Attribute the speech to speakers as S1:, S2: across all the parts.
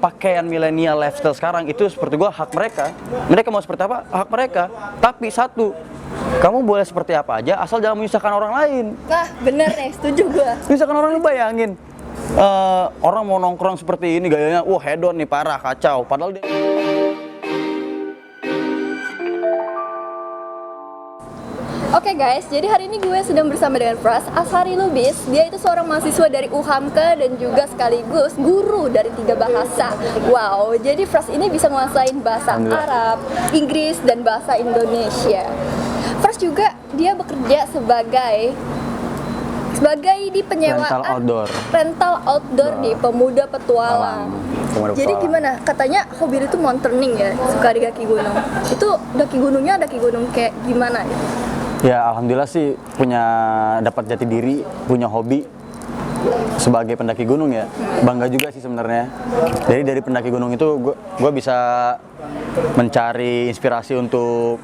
S1: pakaian milenial lifestyle sekarang itu seperti gue, hak mereka mau seperti apa, hak mereka. Tapi satu, kamu boleh seperti apa aja asal jangan menyusahkan orang lain.
S2: Nah bener nih, setuju gue.
S1: Misalkan orang, lu bayangin orang mau nongkrong seperti ini gayanya, wah hedon nih, parah, kacau, padahal dia...
S2: Oke guys, jadi hari ini gue sedang bersama dengan Pras Ashari Lubis. Dia itu seorang mahasiswa dari UHAMKA dan juga sekaligus guru dari 3 bahasa. Wow, jadi Pras ini bisa menguasain bahasa Arab, Inggris, dan bahasa Indonesia. Pras juga dia bekerja sebagai di penyewaan rental outdoor di Pemuda Petualang. Jadi gimana? Katanya hobi itu mountaineering ya, suka di kaki gunung. Itu daki gunungnya daki gunung kayak gimana gitu?
S1: Ya alhamdulillah sih dapat jati diri, punya hobi sebagai pendaki gunung ya. Bangga juga sih sebenarnya. Jadi dari pendaki gunung itu gue bisa mencari inspirasi untuk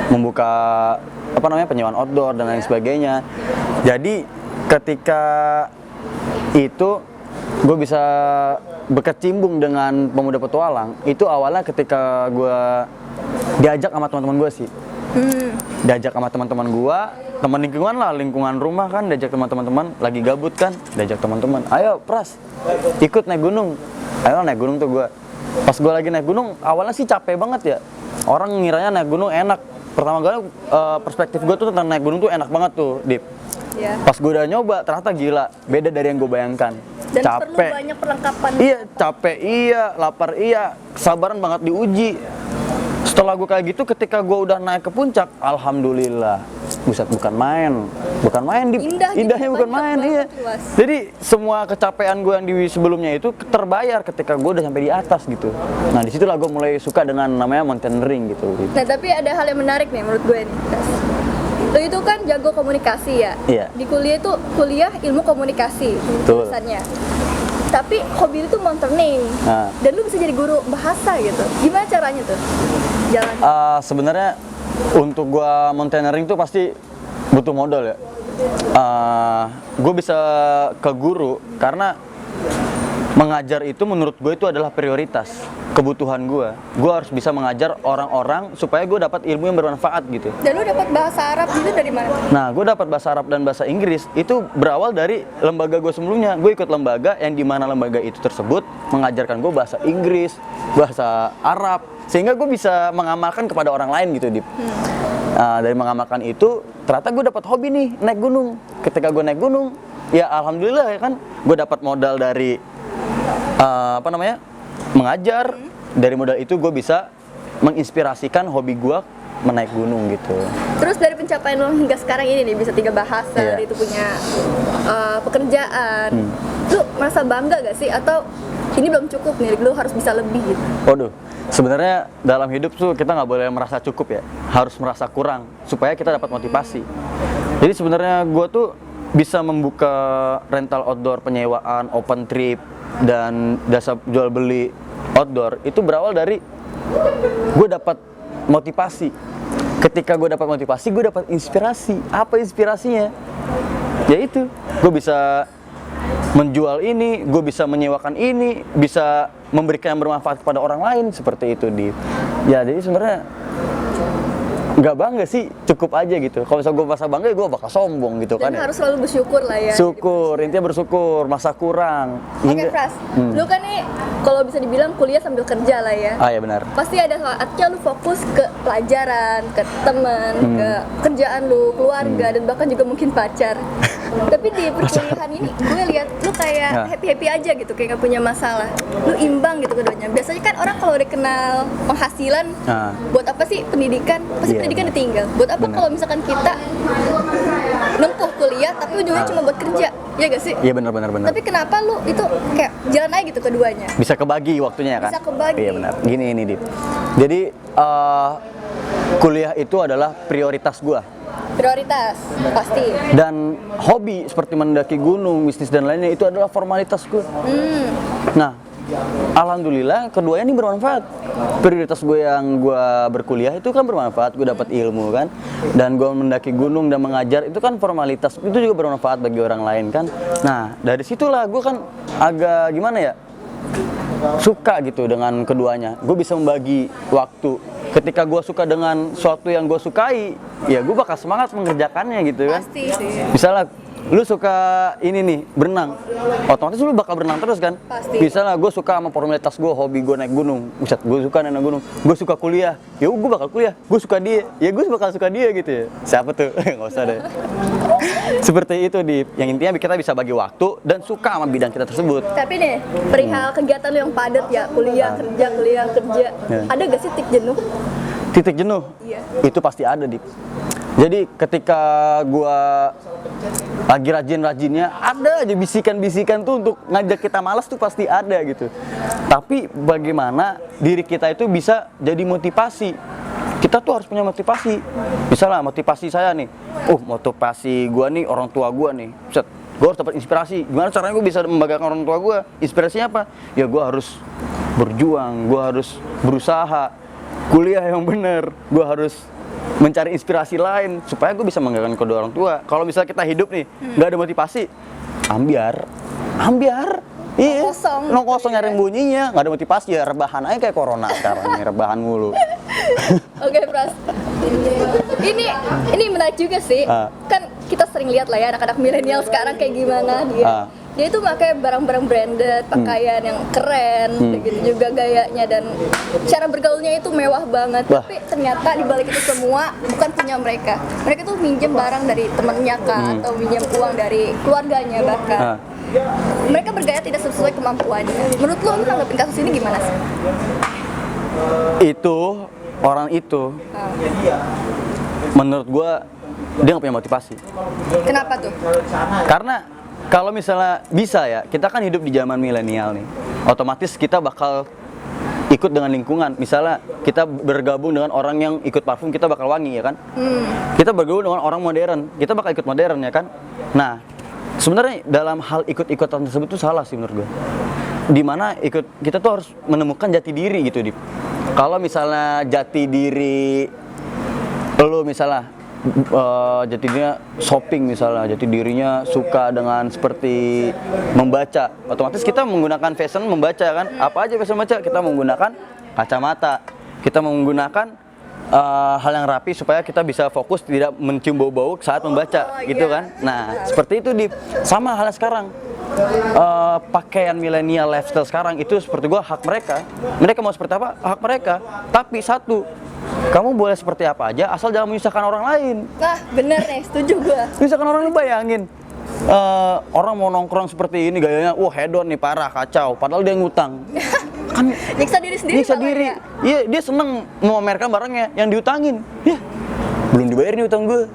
S1: membuka penyewaan outdoor dan lain sebagainya. Jadi ketika itu gue bisa berkecimpung dengan Pemuda Petualang itu awalnya ketika gue diajak sama teman-teman gue sih. Diajak sama teman-teman gua, teman lingkungan lah, lingkungan rumah kan, diajak teman-teman lagi gabut kan, diajak teman-teman, ayo Pras, ikut naik gunung. Ayo naik gunung tuh gua. Pas gua lagi naik gunung, awalnya sih capek banget ya. Orang ngiranya naik gunung enak. Pertama kali perspektif gua tuh tentang naik gunung tuh enak banget tuh, Dip. Yeah. Pas gua udah nyoba, ternyata gila, beda dari yang gua bayangkan.
S2: Dan
S1: capek.
S2: Perlu banyak perlengkapan.
S1: Iya, capek iya, lapar iya, kesabaran banget diuji. Setelah gue kayak gitu, ketika gue udah naik ke puncak, alhamdulillah, buset, bukan main indahnya bukan main, iya. Jadi semua kecapean gue yang di sebelumnya itu terbayar ketika gue udah sampai di atas gitu. Nah disitulah gue mulai suka dengan namanya mountaineering gitu.
S2: Nah tapi ada hal yang menarik nih menurut gue nih. Lo itu kan jago komunikasi ya.
S1: Iya.
S2: Di kuliah itu ilmu komunikasi jurusannya. Tapi hobi itu mountaineering. Dan lu bisa jadi guru bahasa gitu. Gimana caranya tuh? Jalan.
S1: Sebenarnya untuk gua mountaineering tuh pasti butuh modal ya. Gue bisa ke guru karena mengajar itu menurut gue itu adalah prioritas kebutuhan gue. Gue harus bisa mengajar orang-orang supaya gue dapat ilmu yang bermanfaat gitu.
S2: Dan lu dapat bahasa Arab itu dari mana?
S1: Nah, gue dapat bahasa Arab dan bahasa Inggris itu berawal dari lembaga gue sebelumnya. Gue ikut lembaga yang dimana lembaga itu tersebut mengajarkan gue bahasa Inggris, bahasa Arab, sehingga gue bisa mengamalkan kepada orang lain gitu, Dip. Dari mengamalkan itu, ternyata gue dapat hobi nih naik gunung. Ketika gue naik gunung, ya alhamdulillah ya kan, gue dapat modal dari mengajar. Dari modal itu gue bisa menginspirasikan hobi gue menaik gunung gitu.
S2: Terus dari pencapaian lo hingga sekarang ini nih bisa 3 bahasa, itu punya pekerjaan, lu merasa bangga gak sih? Atau ini belum cukup nih, lu harus bisa lebih gitu?
S1: Waduh, sebenarnya dalam hidup tuh kita nggak boleh merasa cukup ya, harus merasa kurang supaya kita dapat motivasi. Jadi sebenarnya gue tuh bisa membuka rental outdoor, penyewaan, open trip, dan jasa jual beli outdoor itu berawal dari gue dapat motivasi. Ketika gue dapat motivasi, gue dapat inspirasi. Apa inspirasinya? Yaitu gue bisa menjual ini, gue bisa menyewakan ini, bisa memberikan yang bermanfaat kepada orang lain seperti itu, Di. Ya jadi sebenarnya nggak bangga sih, cukup aja gitu. Kalau misalnya gue merasa bangga, gue bakal sombong gitu.
S2: Dan
S1: kan
S2: harus selalu bersyukur lah ya.
S1: Syukur, intinya bersyukur, masa kurang.
S2: Oke, Pras, lu kan nih kalau bisa dibilang kuliah sambil kerja lah ya.
S1: Ya benar.
S2: Pasti ada saatnya lu fokus ke pelajaran, ke teman, ke kerjaan lu, keluarga, dan bahkan juga mungkin pacar. Tapi di perkuliahan ini gue lihat lu kayak happy-happy aja gitu, kayak gak punya masalah. Lu imbang gitu keduanya. Biasanya kan orang kalau udah kenal penghasilan, buat apa sih pendidikan? Pasti pendidikan ditinggal. Buat apa kalau misalkan kita nempuh kuliah tapi ujungnya cuma buat kerja? Ya gak sih?
S1: Iya benar.
S2: Tapi kenapa lu itu kayak jalan aja gitu keduanya?
S1: Bisa kebagi waktunya kan?
S2: Bisa kebagi.
S1: Iya benar. Gini ini, Dip. Jadi kuliah itu adalah prioritas gua.
S2: Prioritas, pasti.
S1: Dan hobi seperti mendaki gunung, bisnis dan lainnya itu adalah formalitas gue. Nah, alhamdulillah keduanya ini bermanfaat. Prioritas gue yang gue berkuliah itu kan bermanfaat, gue dapat ilmu kan. Dan gue mendaki gunung dan mengajar itu kan formalitas, itu juga bermanfaat bagi orang lain kan. Nah, dari situlah gue kan agak gimana ya, suka gitu dengan keduanya. Gue bisa membagi waktu. Ketika gue suka dengan sesuatu yang gue sukai, ya gue bakal semangat mengerjakannya gitu kan.
S2: Pasti sih.
S1: Misalnya lu suka ini nih, berenang, otomatis lu bakal berenang terus kan.
S2: Pasti.
S1: Misalnya gue suka sama formalitas gue, hobi gue naik gunung. Buset, gue suka naik gunung. Gue suka kuliah, ya gue bakal kuliah. Gue suka dia, ya gue bakal suka dia gitu ya. Siapa tuh? Nggak usah deh. Seperti itu, Dip. Yang intinya kita bisa bagi waktu dan suka sama bidang kita tersebut.
S2: Tapi nih, perihal kegiatan lu yang padat ya, kuliah kerja,
S1: Ya.
S2: ada gak sih titik jenuh?
S1: Titik jenuh?
S2: Iya.
S1: Itu pasti ada, Dip. Jadi ketika gua lagi rajin-rajinnya, ada aja bisikan-bisikan tuh untuk ngajak kita malas tuh pasti ada gitu. Tapi bagaimana diri kita itu bisa jadi motivasi? Kita tuh harus punya motivasi. Misalnya motivasi saya nih, motivasi gua nih orang tua gua nih. Set, gua harus dapat inspirasi. Gimana caranya gua bisa membanggakan orang tua gua? Inspirasinya apa? Ya gua harus berjuang, gua harus berusaha, kuliah yang bener, gua harus mencari inspirasi lain supaya gue bisa membanggakan kedua orang tua. Kalau misalnya kita hidup nih nggak ada motivasi, ambiar, iya, kosong nyari bunyinya, nggak ada motivasi ya rebahan aja kayak corona sekarang nih, rebahan mulu.
S2: Oke, Pras. Ini menarik juga sih. Kan kita sering lihat lah ya anak-anak milenial sekarang kayak gimana dia. Dia itu pakai barang-barang branded, pakaian yang keren, begitu juga gayanya dan cara bergaulnya itu mewah banget.
S1: Wah.
S2: Tapi ternyata di balik itu semua bukan punya mereka. Mereka tuh minjem barang dari temennya kah, atau minjem uang dari keluarganya bahkan. Mereka bergaya tidak sesuai kemampuannya. Menurut lo nanggepin kasus ini gimana sih?
S1: Itu orang itu, menurut gue dia nggak punya motivasi.
S2: Kenapa tuh?
S1: Karena kalau misalnya bisa ya, kita kan hidup di zaman milenial nih. Otomatis kita bakal ikut dengan lingkungan. Misalnya kita bergabung dengan orang yang ikut parfum, kita bakal wangi ya kan? Kita bergabung dengan orang modern, kita bakal ikut modern ya kan? Nah, sebenarnya dalam hal ikut-ikutan tersebut itu salah sih menurut gue. Dimana kita tuh harus menemukan jati diri gitu, Dip. Kalau misalnya jati diri lo misalnya jati dirinya shopping misalnya, jati dirinya suka dengan seperti membaca, otomatis kita menggunakan fashion membaca kan, apa aja fashion membaca, kita menggunakan kacamata, kita menggunakan hal yang rapi supaya kita bisa fokus tidak mencium bau-bau saat membaca gitu kan. Nah seperti itu sama halnya sekarang. Pakaian milenial lifestyle sekarang itu seperti gua hak mereka mau seperti apa hak mereka, tapi satu, kamu boleh seperti apa aja asal jangan menyusahkan orang lain.
S2: Nah bener nih, setuju gua.
S1: Misalkan orang, lu bayangin orang mau nongkrong seperti ini gayanya hedon nih parah kacau, padahal dia ngutang kan,
S2: nyiksa diri sendiri.
S1: Iya, dia seneng memamerkan barangnya yang diutangin. Ya belum dibayar nih utang gue,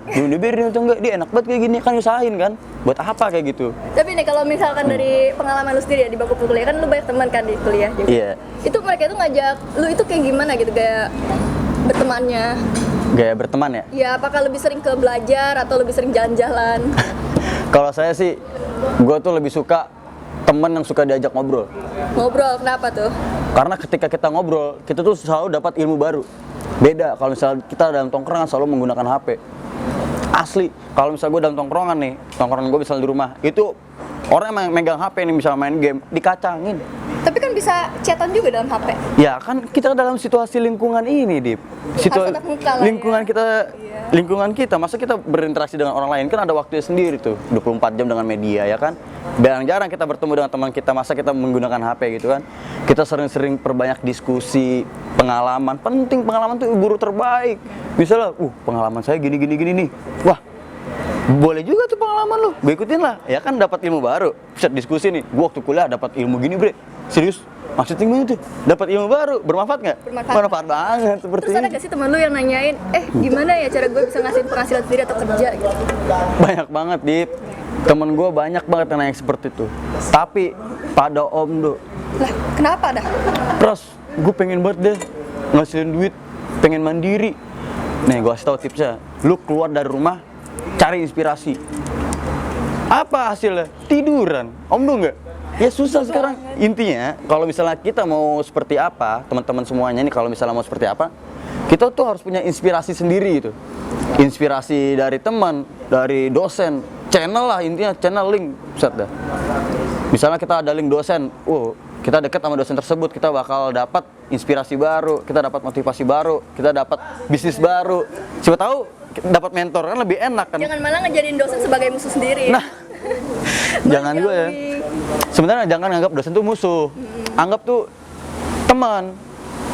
S1: dia enak banget kayak gini, kan usahain kan, buat apa kayak gitu.
S2: Tapi nih kalau misalkan dari pengalaman lu sendiri ya di bangku kuliah, kan lu banyak teman kan di kuliah juga.
S1: Iya.
S2: Itu mereka itu ngajak lu itu kayak gimana gitu gaya bertemannya?
S1: Gaya berteman ya?
S2: Ya apakah lebih sering ke belajar atau lebih sering jalan-jalan?
S1: Kalau saya sih, gue tuh lebih suka teman yang suka diajak ngobrol.
S2: Ngobrol, kenapa tuh?
S1: Karena ketika kita ngobrol, kita tuh selalu dapat ilmu baru. Beda kalau misalnya kita dalam tongkrongan selalu menggunakan HP. Asli, kalau misalnya gue dalam tongkrongan nih, tongkrongan gue misalnya di rumah, itu orang yang megang HP nih misalnya main game, dikacangin.
S2: Tapi kan bisa chatan juga dalam HP.
S1: Ya kan kita dalam situasi lingkungan ini, Dip.
S2: Tatap muka lah
S1: lingkungan
S2: ya.
S1: kita, lingkungan kita, masa kita berinteraksi dengan orang lain, kan ada waktunya sendiri tuh, 24 jam dengan media ya kan. Jarang kita bertemu dengan teman kita, masa kita menggunakan HP gitu kan. Kita sering-sering perbanyak diskusi, pengalaman, penting pengalaman tuh guru terbaik. Misalnya, pengalaman saya gini nih. Wah, boleh juga tuh pengalaman lu, gue ikutin lah. Ya kan dapat ilmu baru. Bisa diskusi nih, gue waktu kuliah dapat ilmu gini, bre. Serius, maksudnya gimana tuh? Dapat ilmu baru, bermanfaat nggak? Bermanfaat banget seperti
S2: Terus ada gak sih teman lu yang nanyain, gimana ya cara gue bisa ngasihin penghasilan sendiri atau kerja gitu?
S1: Banyak banget, Dip. Temen gue banyak banget yang nanya seperti itu. Tapi pada Om Do,
S2: Lah, kenapa dah?
S1: Pras, gue pengen banget deh ngasilin duit, pengen mandiri. Nih, gue kasih tau tipsnya. Lu keluar dari rumah, cari inspirasi. Apa hasilnya? Tiduran. Om Do nggak? Ya susah sekarang. Intinya, kalau misalnya kita mau seperti apa, teman-teman semuanya nih, kalau misalnya mau seperti apa, kita tuh harus punya inspirasi sendiri gitu. Inspirasi dari teman, dari dosen, channel lah intinya, channel link, set dah. Misalnya kita ada link dosen, kita dekat sama dosen tersebut, kita bakal dapat inspirasi baru, kita dapat motivasi baru, kita dapat bisnis baru. Siapa tahu dapat mentor kan lebih enak kan.
S2: Jangan malah ngejadiin dosen sebagai musuh sendiri.
S1: Nah, jangan gue ya. Sebenarnya jangan anggap dosen tuh musuh. Anggap tuh teman,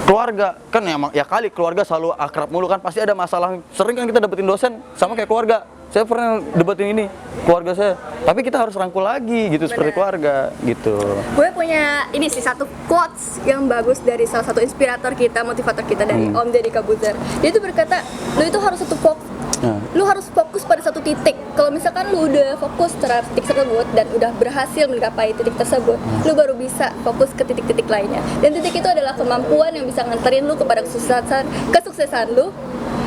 S1: keluarga. Kan ya kali keluarga selalu akrab mulu kan, pasti ada masalah. Sering kan kita dapetin dosen sama kayak keluarga. Saya pernah debatin ini keluarga saya, tapi kita harus rangkul lagi gitu. Bener. Seperti keluarga gitu.
S2: Gue punya ini sih satu quotes yang bagus dari salah satu inspirator kita, motivator kita dari Om Deddy Corbuzier. Dia itu berkata, lu itu harus lu harus fokus pada satu titik. Kalau misalkan lu udah fokus terhadap titik tersebut dan udah berhasil menggapai titik tersebut, lu baru bisa fokus ke titik-titik lainnya. Dan titik itu adalah kemampuan yang bisa nganterin lu kepada kesuksesan lu.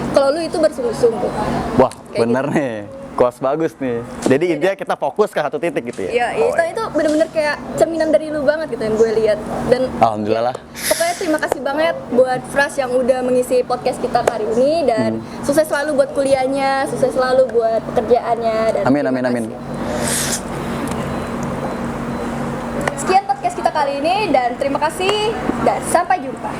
S2: Kalau lu itu bersungguh-sungguh.
S1: Wah,
S2: kayak
S1: bener
S2: gitu.
S1: nih. Kuas bagus nih. Jadi intinya kita fokus ke satu titik gitu ya.
S2: Iya, itu bener-bener kayak cerminan dari lu banget gitu yang gue lihat. Dan
S1: alhamdulillah.
S2: Pokoknya terima kasih banget buat Fras yang udah mengisi podcast kita hari ini dan sukses selalu buat kuliahnya, sukses selalu buat pekerjaannya dan
S1: Amin.
S2: Sekian podcast kita kali ini dan terima kasih dan sampai jumpa.